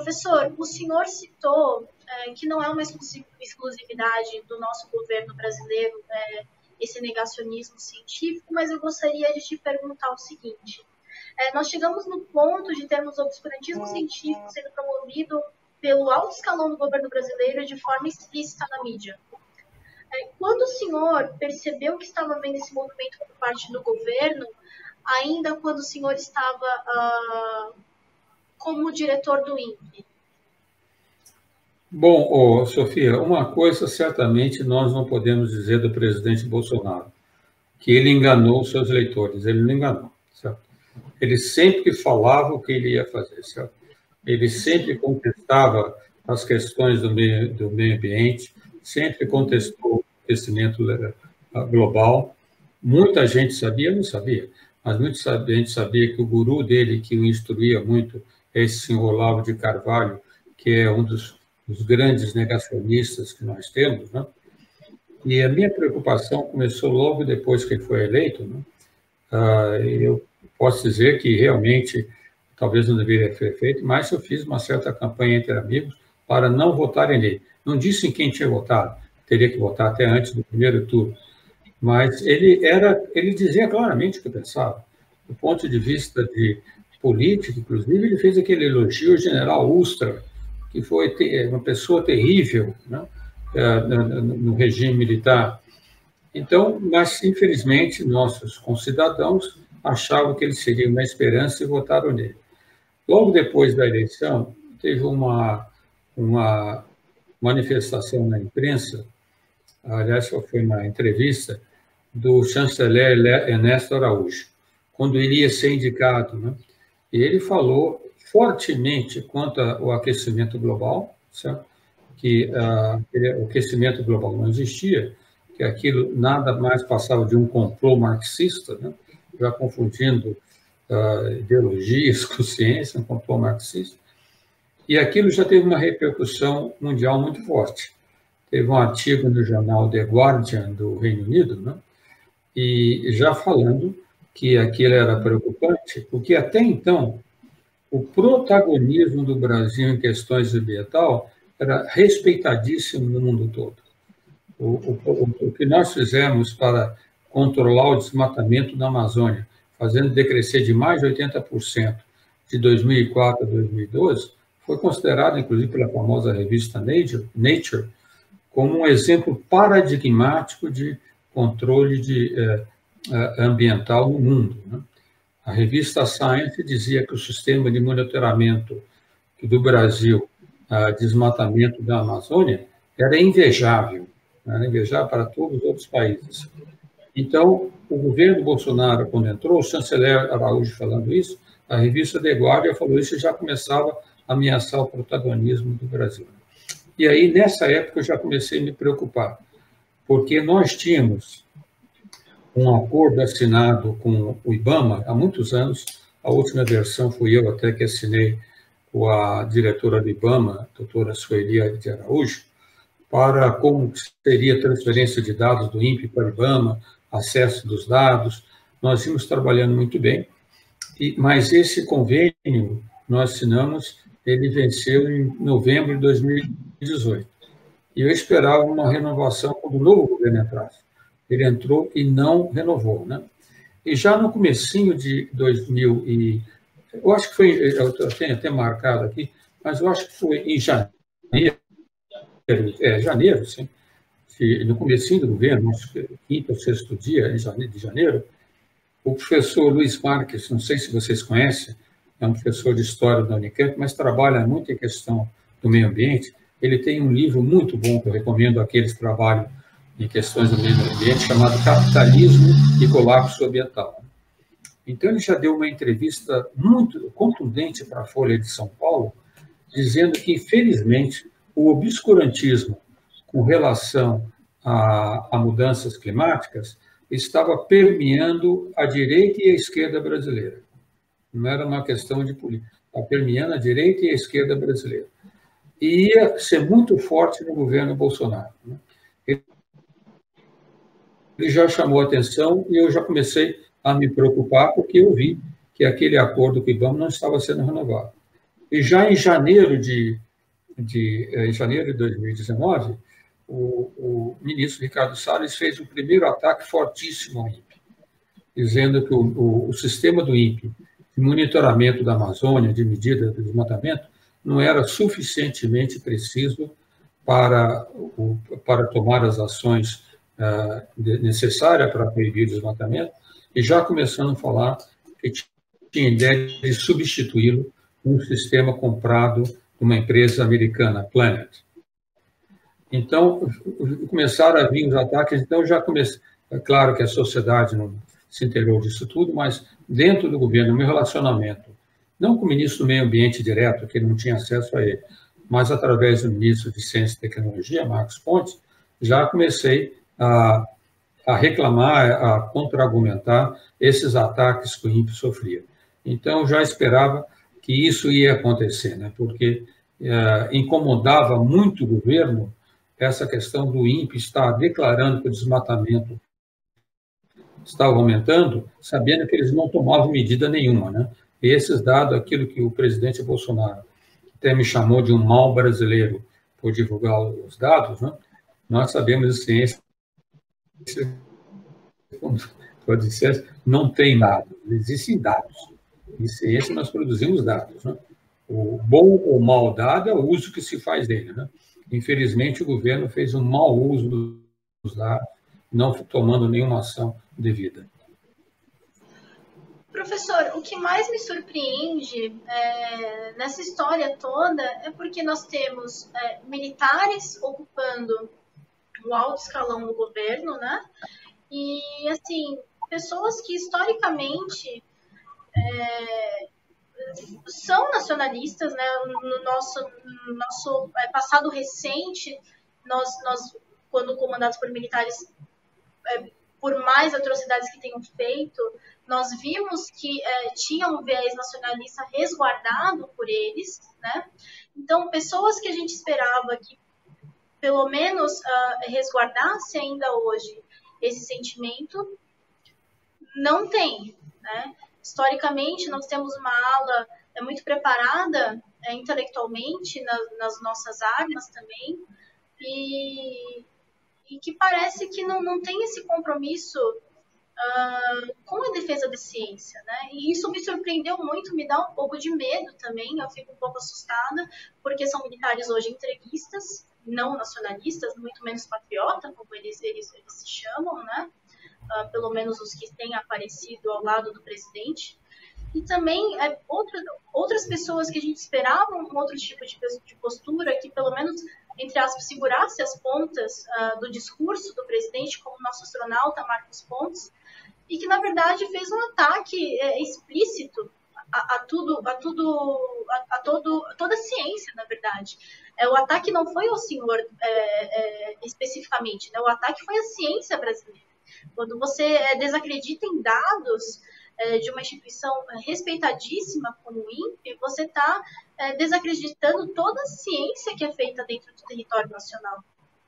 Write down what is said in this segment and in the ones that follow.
Professor, o senhor citou que não é uma exclusividade do nosso governo brasileiro esse negacionismo científico, mas eu gostaria de te perguntar o seguinte. Nós chegamos no ponto de termos obscurantismo científico sendo promovido pelo alto escalão do governo brasileiro de forma explícita na mídia. Quando o senhor percebeu que estava havendo esse movimento por parte do governo, ainda quando o senhor estava como diretor do INPE? Bom, Sofia, uma coisa certamente nós não podemos dizer do presidente Bolsonaro, que ele enganou seus eleitores. Ele não enganou, certo? Ele sempre falava o que ele ia fazer, certo? Ele sempre contestava as questões do meio ambiente, sempre contestou o aquecimento global. Muita gente sabia, não sabia, mas muita gente sabia que o guru dele, que o instruía muito, é esse senhor Olavo de Carvalho, que é um dos grandes negacionistas que nós temos, né? E a minha preocupação começou logo depois que ele foi eleito, né? Eu posso dizer que realmente talvez não deveria ter feito, mas eu fiz uma certa campanha entre amigos para não votarem nele. Não disse em quem tinha votado, teria que votar até antes do primeiro turno, mas ele dizia claramente o que pensava. Do ponto de vista de política, inclusive, ele fez aquele elogio ao general Ustra, que foi uma pessoa terrível, né, no regime militar. Então, mas, infelizmente, nossos concidadãos achavam que ele seria uma esperança e votaram nele. Logo depois da eleição, teve uma manifestação na imprensa, aliás, foi uma entrevista do chanceler Ernesto Araújo, quando ele ia ser indicado, né? E ele falou fortemente contra o aquecimento global, certo? Que o aquecimento global não existia, que aquilo nada mais passava de um complô marxista, né? Já confundindo ideologias com ciência, um complô marxista. E aquilo já teve uma repercussão mundial muito forte. Teve um artigo no jornal The Guardian do Reino Unido, né? E já falando que aquilo era preocupante, porque até então o protagonismo do Brasil em questões ambientais era respeitadíssimo no mundo todo. O que nós fizemos para controlar o desmatamento na Amazônia, fazendo decrescer de mais de 80% de 2004 a 2012, foi considerado, inclusive, pela famosa revista Nature como um exemplo paradigmático de controle ambiental no mundo, né? A revista Science dizia que o sistema de monitoramento do Brasil, desmatamento da Amazônia, era invejável para todos os outros países. Então, o governo Bolsonaro, quando entrou, o chanceler Araújo falando isso, a revista The Guardian falou isso e já começava a ameaçar o protagonismo do Brasil. E aí, nessa época, eu já comecei a me preocupar, porque nós tínhamos um acordo assinado com o IBAMA há muitos anos. A última versão fui eu até que assinei com a diretora do IBAMA, a doutora Sueli de Araújo, para como seria a transferência de dados do INPE para o IBAMA, acesso dos dados. Nós vimos trabalhando muito bem, mas esse convênio nós assinamos, ele venceu em novembro de 2018. E eu esperava uma renovação quando o novo governo entrasse. Ele entrou e não renovou, né? E já no comecinho de 2000 eu acho que foi, eu tenho até marcado aqui, mas eu acho que foi em janeiro, sim, no comecinho do governo, acho que quinto ou sexto dia de janeiro, o professor Luiz Marques, não sei se vocês conhecem, é um professor de história da Unicamp, mas trabalha muito em questão do meio ambiente. Ele tem um livro muito bom que eu recomendo àqueles que trabalham em questões do meio ambiente, chamado Capitalismo e Colapso Ambiental. Então, ele já deu uma entrevista muito contundente para a Folha de São Paulo, dizendo que, infelizmente, o obscurantismo com relação a mudanças climáticas estava permeando a direita e a esquerda brasileira. Não era uma questão de política, estava permeando a direita e a esquerda brasileira. E ia ser muito forte no governo Bolsonaro. Ele já chamou a atenção e eu já comecei a me preocupar porque eu vi que aquele acordo com o IBAMA não estava sendo renovado. E já em janeiro de 2019, o ministro Ricardo Salles fez o primeiro ataque fortíssimo ao INPE, dizendo que o sistema do INPE de monitoramento da Amazônia, de medida do desmatamento, não era suficientemente preciso para tomar as ações necessárias para prevenir o desmatamento, e já começando a falar que tinha ideia de substituí-lo com um sistema comprado de uma empresa americana, Planet. Então, começaram a vir os ataques, então já comecei. É claro que a sociedade não se inteirou disso tudo, mas dentro do governo, o meu relacionamento, não com o ministro do Meio Ambiente direto, que não tinha acesso a ele, mas através do ministro de Ciência e Tecnologia, Marcos Pontes, já comecei a reclamar, a contra-argumentar esses ataques que o INPE sofria. Então, já esperava que isso ia acontecer, né? Porque incomodava muito o governo essa questão do INPE estar declarando que o desmatamento estava aumentando, sabendo que eles não tomavam medida nenhuma, né? E esses dados, aquilo que o presidente Bolsonaro até me chamou de um mal brasileiro por divulgar os dados, né? Nós sabemos de ciência, como eu disse, não tem dados, existem dados. Em ciência, nós produzimos dados, né? O bom ou mau dado é o uso que se faz dele, né? Infelizmente, o governo fez um mau uso dos dados, não tomando nenhuma ação devida. Professor, o que mais me surpreende nessa história toda é porque nós temos militares ocupando o alto escalão do governo, né? E, assim, pessoas que historicamente são nacionalistas, né? No nosso passado recente, nós, quando comandados por militares, por mais atrocidades que tenham feito, nós vimos que tinha um viés nacionalista resguardado por eles, né? Então, pessoas que a gente esperava que, pelo menos, resguardasse ainda hoje esse sentimento, não tem, né? Historicamente, nós temos uma ala muito preparada intelectualmente nas nossas armas também, e que parece que não tem esse compromisso com a defesa da ciência, né? E isso me surpreendeu muito, me dá um pouco de medo também, eu fico um pouco assustada, porque são militares hoje entreguistas, não nacionalistas, muito menos patriota, como eles se chamam, né? Pelo menos os que têm aparecido ao lado do presidente. E também outras pessoas que a gente esperava um outro tipo de postura, que pelo menos, entre aspas, segurasse as pontas do discurso do presidente, como o nosso astronauta Marcos Pontes, e que, na verdade, fez um ataque explícito a toda a ciência, na verdade. O ataque não foi ao senhor especificamente, né? O ataque foi à ciência brasileira. Quando você desacredita em dados de uma instituição respeitadíssima como o INPE, você está desacreditando toda a ciência que é feita dentro do território nacional,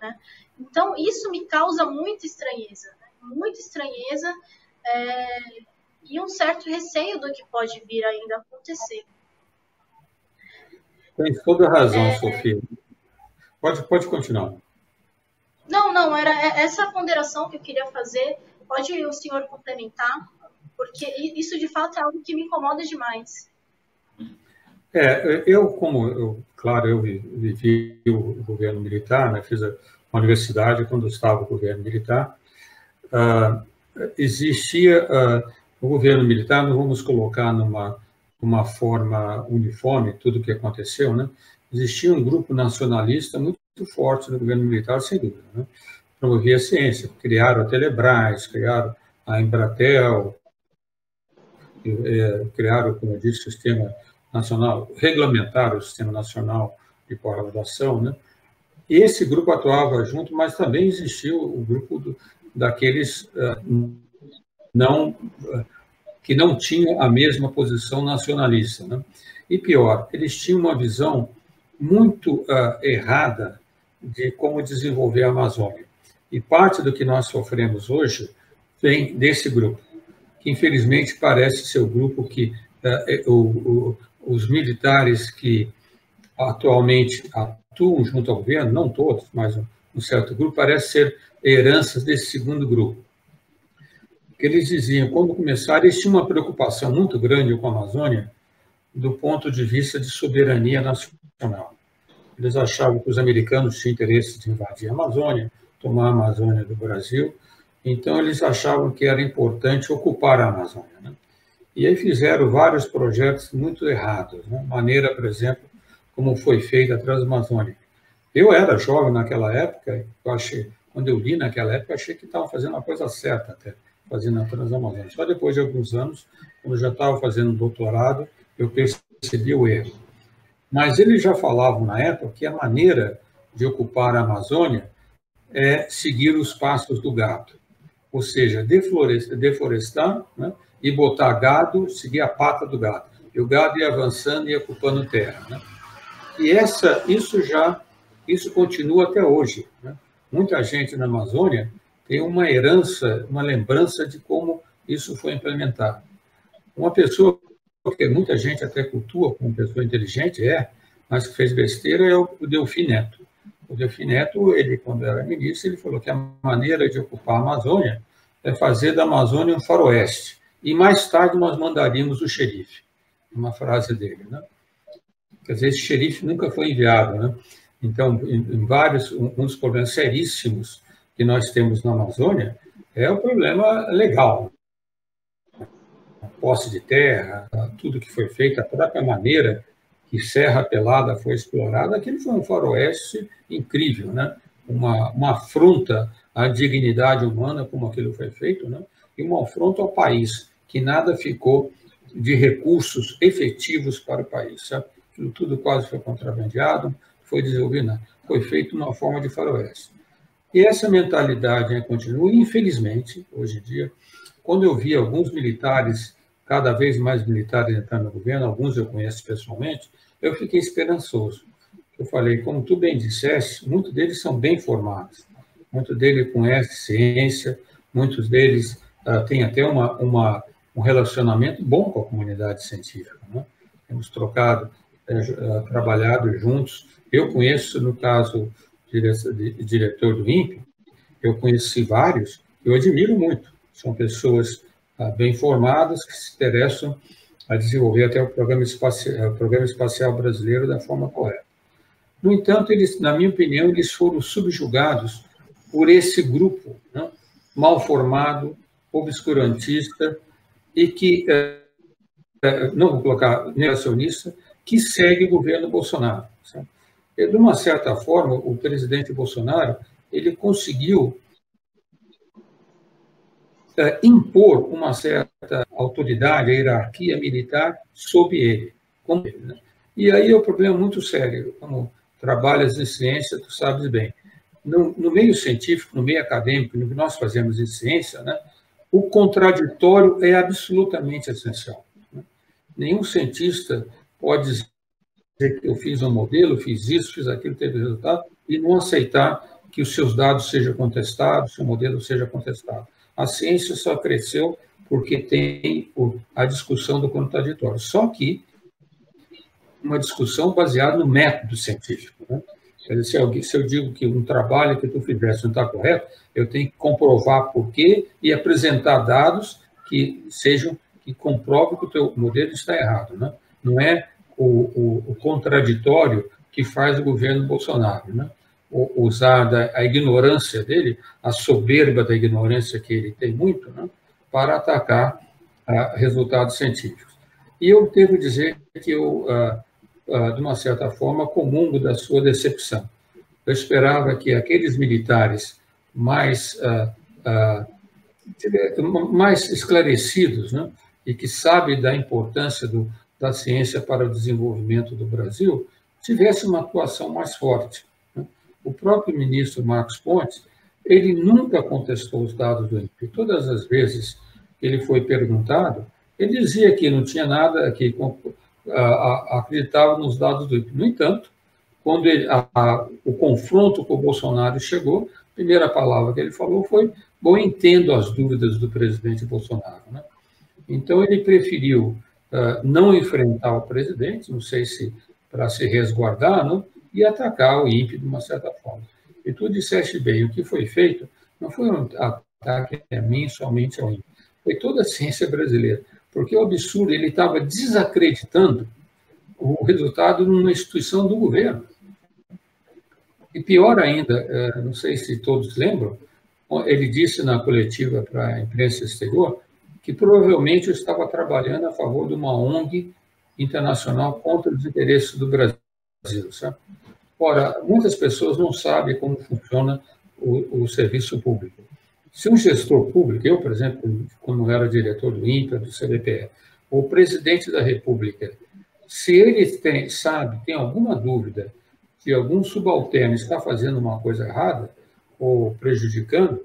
né? Então, isso me causa muita estranheza, né? Muita estranheza e um certo receio do que pode vir ainda a acontecer. Tem toda a razão, Sofia. Pode continuar. Não, era essa ponderação que eu queria fazer. Pode o senhor complementar? Porque isso, de fato, é algo que me incomoda demais. Claro, eu vivi o governo militar, né? Fiz a universidade quando estava o governo militar. Existia o governo militar, não vamos colocar numa forma uniforme tudo o que aconteceu, né? Existia um grupo nacionalista muito forte no governo militar, sem dúvida, né? Promovia a ciência, criaram a Telebrás, criaram a Embratel, criaram, como eu disse, o Sistema Nacional, regulamentaram o Sistema Nacional de Pós-Graduação, né? Esse grupo atuava junto, mas também existiu o grupo daqueles que não tinham a mesma posição nacionalista, né? E pior, eles tinham uma visão muito errada de como desenvolver a Amazônia. E parte do que nós sofremos hoje vem desse grupo, que infelizmente parece ser o grupo que os militares que atualmente atuam junto ao governo, não todos, mas um certo grupo, parece ser heranças desse segundo grupo. Que eles diziam, quando começaram, eles tinham uma preocupação muito grande com a Amazônia do ponto de vista de soberania nacional. Eles achavam que os americanos tinham interesse de invadir a Amazônia, tomar a Amazônia do Brasil, então eles achavam que era importante ocupar a Amazônia, né? E aí fizeram vários projetos muito errados, né? Maneira, por exemplo, como foi feita a Transamazônica. Eu era jovem naquela época, quando eu li naquela época, achei que estavam fazendo a coisa certa até, fazendo a Transamazônica. Só depois de alguns anos, quando eu já estava fazendo doutorado, eu percebi o erro. Mas eles já falavam na época que a maneira de ocupar a Amazônia é seguir os passos do gado, ou seja, deflorestar, né, e botar gado, seguir a pata do gado. E o gado ia avançando e ia ocupando terra, né? E isso continua até hoje, né? Muita gente na Amazônia tem uma herança, uma lembrança de como isso foi implementado. Uma pessoa que muita gente até cultua como pessoa inteligente, mas que fez besteira, é o Delfim Neto. O Delfim Neto, ele, quando era ministro, ele falou que a maneira de ocupar a Amazônia é fazer da Amazônia um faroeste. E mais tarde nós mandaríamos o xerife. Uma frase dele, né? Quer dizer, esse xerife nunca foi enviado, né? Então, um dos problemas seríssimos que nós temos na Amazônia é o problema legal. A posse de terra, tudo que foi feito, a própria maneira que Serra Pelada foi explorada, aquilo foi um faroeste incrível, né? Uma afronta à dignidade humana, como aquilo foi feito, né? E uma afronta ao país, que nada ficou de recursos efetivos para o país, sabe? Tudo quase foi contrabandeado, foi desenvolvido, foi feito de uma forma de faroeste. E essa mentalidade continua, e infelizmente, hoje em dia, quando eu vi alguns militares, cada vez mais militares entrando no governo, alguns eu conheço pessoalmente, eu fiquei esperançoso. Eu falei, como tu bem disseste, muitos deles são bem formados, muitos deles conhecem ciência, muitos deles têm até um relacionamento bom com a comunidade científica, né? Temos trabalhado juntos. Eu conheço, no caso, diretor do INPE, eu conheci vários, eu admiro muito. São pessoas bem formadas que se interessam a desenvolver até o Programa Espacial Brasileiro da forma correta. No entanto, eles, na minha opinião, eles foram subjugados por esse grupo, né, mal formado, obscurantista e que, não vou colocar negacionista, que segue o governo Bolsonaro. Sabe? E, de uma certa forma, o presidente Bolsonaro ele conseguiu impor uma certa autoridade, a hierarquia militar sobre ele. Né? E aí é um problema muito sério. Como trabalhas em ciência, tu sabes bem. No meio científico, no meio acadêmico, no que nós fazemos em ciência, né, o contraditório é absolutamente essencial. Né? Nenhum cientista pode dizer que eu fiz um modelo, fiz isso, fiz aquilo, teve resultado, e não aceitar que os seus dados sejam contestados, seu modelo seja contestado. A ciência só cresceu porque tem a discussão do contraditório. Só que uma discussão baseada no método científico. Né? Quer dizer, se eu digo que um trabalho que tu fizesse não está correto, eu tenho que comprovar por quê e apresentar dados que comprovem que o teu modelo está errado. Né? Não é o contraditório que faz o governo Bolsonaro, né? Usar a ignorância dele, a soberba da ignorância que ele tem muito, né, para atacar resultados científicos. E eu devo dizer que eu, de uma certa forma, comungo da sua decepção. Eu esperava que aqueles militares mais esclarecidos, né, e que sabem da importância da ciência para o desenvolvimento do Brasil, tivessem uma atuação mais forte. O próprio ministro Marcos Pontes, ele nunca contestou os dados do INPE. Todas as vezes que ele foi perguntado, ele dizia que não tinha nada, que acreditava nos dados do INPE. No entanto, quando o confronto com o Bolsonaro chegou, a primeira palavra que ele falou foi: bom, entendo as dúvidas do presidente Bolsonaro. Né? Então, ele preferiu não enfrentar o presidente, não sei se para se resguardar, não, e atacar o INPE de uma certa forma. E tu disseste bem, o que foi feito não foi um ataque a mim, somente ao INPE, foi toda a ciência brasileira, porque o absurdo, ele estava desacreditando o resultado numa instituição do governo. E pior ainda, não sei se todos lembram, ele disse na coletiva para a imprensa exterior que provavelmente eu estava trabalhando a favor de uma ONG internacional contra os interesses do Brasil. Sabe? Ora, muitas pessoas não sabem como funciona o serviço público. Se um gestor público, eu, por exemplo, como era diretor do INPE, do CBPE, ou presidente da República, se ele tem alguma dúvida que algum subalterno está fazendo uma coisa errada ou prejudicando,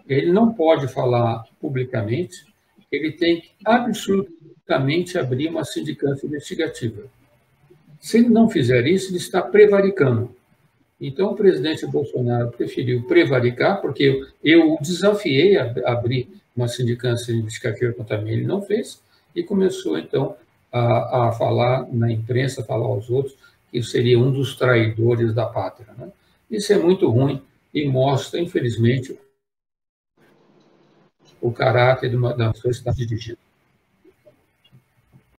ele não pode falar publicamente, ele tem que absolutamente abrir uma sindicância investigativa. Se ele não fizer isso, ele está prevaricando. Então, o presidente Bolsonaro preferiu prevaricar, porque eu o desafiei a abrir uma sindicância investigativa contra mim, ele não fez, e começou, então, a falar na imprensa, falar aos outros, que seria um dos traidores da pátria. Né? Isso é muito ruim e mostra, infelizmente, o caráter da pessoa que está dirigindo.